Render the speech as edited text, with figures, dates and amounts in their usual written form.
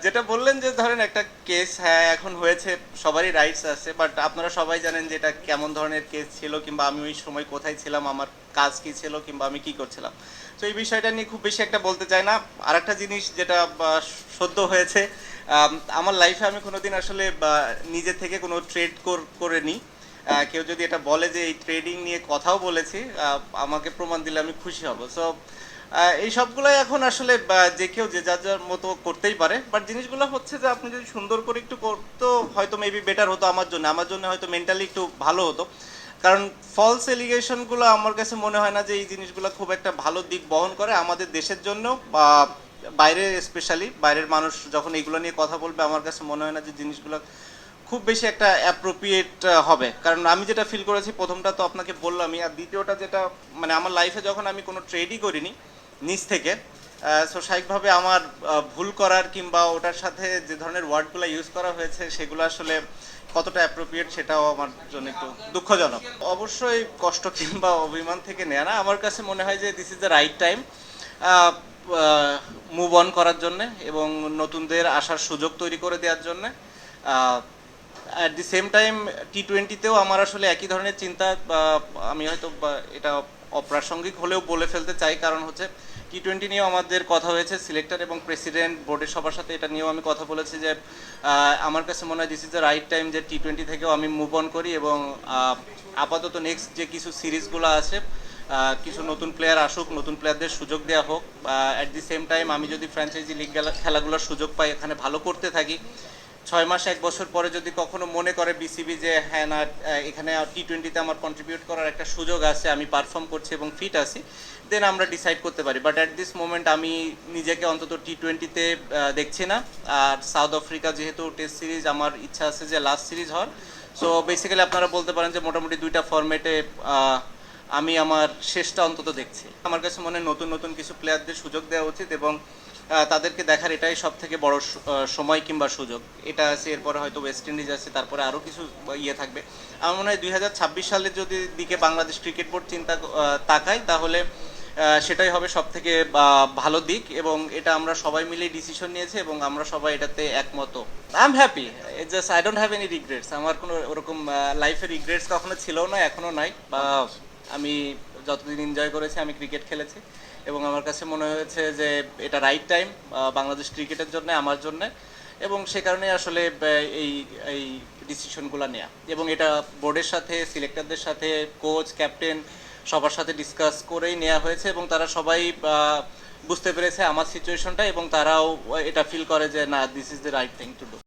যেটা বললেন যে ধরেন একটা কেস, হ্যাঁ এখন হয়েছে, সবারই রাইটস আছে, বাট আপনারা সবাই জানেন যে এটা কেমন ধরনের কেস ছিল, কিংবা আমি ওই সময় কোথায় ছিলাম, আমার কাজ কি ছিল, কিংবা আমি কি করছিলাম। তো এই বিষয়টা নিয়ে খুব বেশি একটা বলতে চাই না। আর একটা জিনিস যেটা সদ্য হয়েছে, আমার লাইফে আমি কোনোদিন আসলে নিজে থেকে কোনো ট্রেড করে নিই। কেউ যদি এটা বলে যে এই ট্রেডিং নিয়ে কথাও বলেছি, আমাকে প্রমাণ দিলে আমি খুশি হব। সো এই সবগুলাই এখন আসলে যে কেউ যে যার যার মতো করতেই পারে, বাট জিনিসগুলো হচ্ছে যে আপনি যদি সুন্দর করে একটু করতো হয়তো মেবি বেটার হতো, আমার জন্য হয়তো মেন্টালি একটু ভালো হতো। কারণ ফলস এলিগেশনগুলো আমার কাছে মনে হয় না যে এই জিনিসগুলো খুব একটা ভালো দিক বহন করে আমাদের দেশের জন্য, বা বাইরে স্পেশালি বাইরের মানুষ যখন এগুলো নিয়ে কথা বলবে, আমার কাছে মনে হয় না যে জিনিসগুলো খুব বেশি একটা অ্যাপ্রোপ্রিয়েট হবে। কারণ আমি যেটা ফিল করেছি, প্রথমটা তো আপনাকে বললামই, আর দ্বিতীয়টা যেটা মানে আমার লাইফে যখন আমি কোনো ট্রেডই করিনি নিজ থেকে, সো স্বাভাবিকভাবে আমার ভুল করার কিংবা ওটার সাথে যে ধরনের ওয়ার্ডগুলো ইউজ করা হয়েছে সেগুলো আসলে কতটা অ্যাপ্রোপ্রিয়েট সেটাও আমার জন্য একটু দুঃখজনক। অবশ্যই কষ্ট কিংবা অভিমান থেকে নেয় না, আমার কাছে মনে হয় যে this is the right time move on করার জন্যে এবং নতুনদের আসার সুযোগ তৈরি করে দেওয়ার জন্যে। অ্যাট দি সেম টাইম টি-20তেও আমার আসলে একই ধরনের চিন্তা, আমি হয়তো এটা অপ্রাসঙ্গিক হলেও বলে ফেলতে চাই, কারণ হচ্ছে টি-20 নিয়েও আমাদের কথা হয়েছে, সিলেক্টর এবং প্রেসিডেন্ট বোর্ডের সবার সাথে এটা নিয়েও আমি কথা বলেছি যে আমার কাছে মনে হয় this is the right time যে টি-20 থেকেও আমি মুভ অন করি, এবং আপাতত নেক্সট যে কিছু সিরিজগুলো আছে কিছু নতুন প্লেয়ার আসুক, নতুন প্লেয়ারদের সুযোগ দেওয়া হোক। অ্যাট দি সেম টাইম আমি যদি ফ্র্যাঞ্চাইজি লিগ খেলাগুলোর সুযোগ পাই, এখানে ভালো করতে থাকি, 6 মাস 1 বছর পরে যদি কখনো মনে করে বিসিবি যে হ্যাঁ না এখানে টি-20তে আমার কন্ট্রিবিউট করার একটা সুযোগ আছে, আমি পারফর্ম করছি এবং ফিট আছি, দেন আমরা ডিসাইড করতে পারি। বাট অ্যাট দিস মোমেন্ট আমি নিজেকে অন্তত টি-20তে দেখছি না। আর সাউথ আফ্রিকা যেহেতু টেস্ট সিরিজ, আমার ইচ্ছা আছে যে লাস্ট সিরিজ হওয়ার। সো বেসিক্যালি আপনারা বলতে পারেন যে মোটামুটি 2টা ফরম্যাটে আমি আমার শেষটা অন্তত দেখছি। আমার কাছে মনে হয় নতুন নতুন কিছু প্লেয়ারদের সুযোগ দেওয়া উচিত, এবং তাদেরকে দেখার এটাই সব থেকে বড় সময় কিংবা সুযোগ। এটা আছে, এরপরে হয়তো ওয়েস্ট ইন্ডিজ আছে, তারপরে আরও কিছু ইয়ে থাকবে। আমার মনে হয় 2026 সালের যদি দিকে বাংলাদেশ ক্রিকেট বোর্ড চিন্তা তাকায়, তাহলে সেটাই হবে সব থেকে ভালো দিক, এবং এটা আমরা সবাই মিলে ডিসিশন নিয়েছি এবং আমরা সবাই এটাতে একমত। I am happy, just I don't have any regrets. আমার কোনো ওরকম লাইফে রিগ্রেটস কখনো ছিলও না, এখনও নাই। বা আমি যতদিন এনজয় করেছি, আমি ক্রিকেট খেলেছি, এবং আমার কাছে মনে হয়েছে যে এটা রাইট টাইম বাংলাদেশ ক্রিকেটের জন্য, আমার জন্য, এবং সে কারণে আসলে এই এই ডিসিশনগুলো নেওয়া, এবং এটা বোর্ডের সাথে, সিলেক্টরদের সাথে, কোচ, ক্যাপ্টেন সবার সাথে ডিসকাস করেই নেওয়া হয়েছে, এবং তারা সবাই বুঝতে পেরেছে আমার সিচুয়েশনটা, এবং তারাও এটা ফিল করে যে না, this is the right thing to do.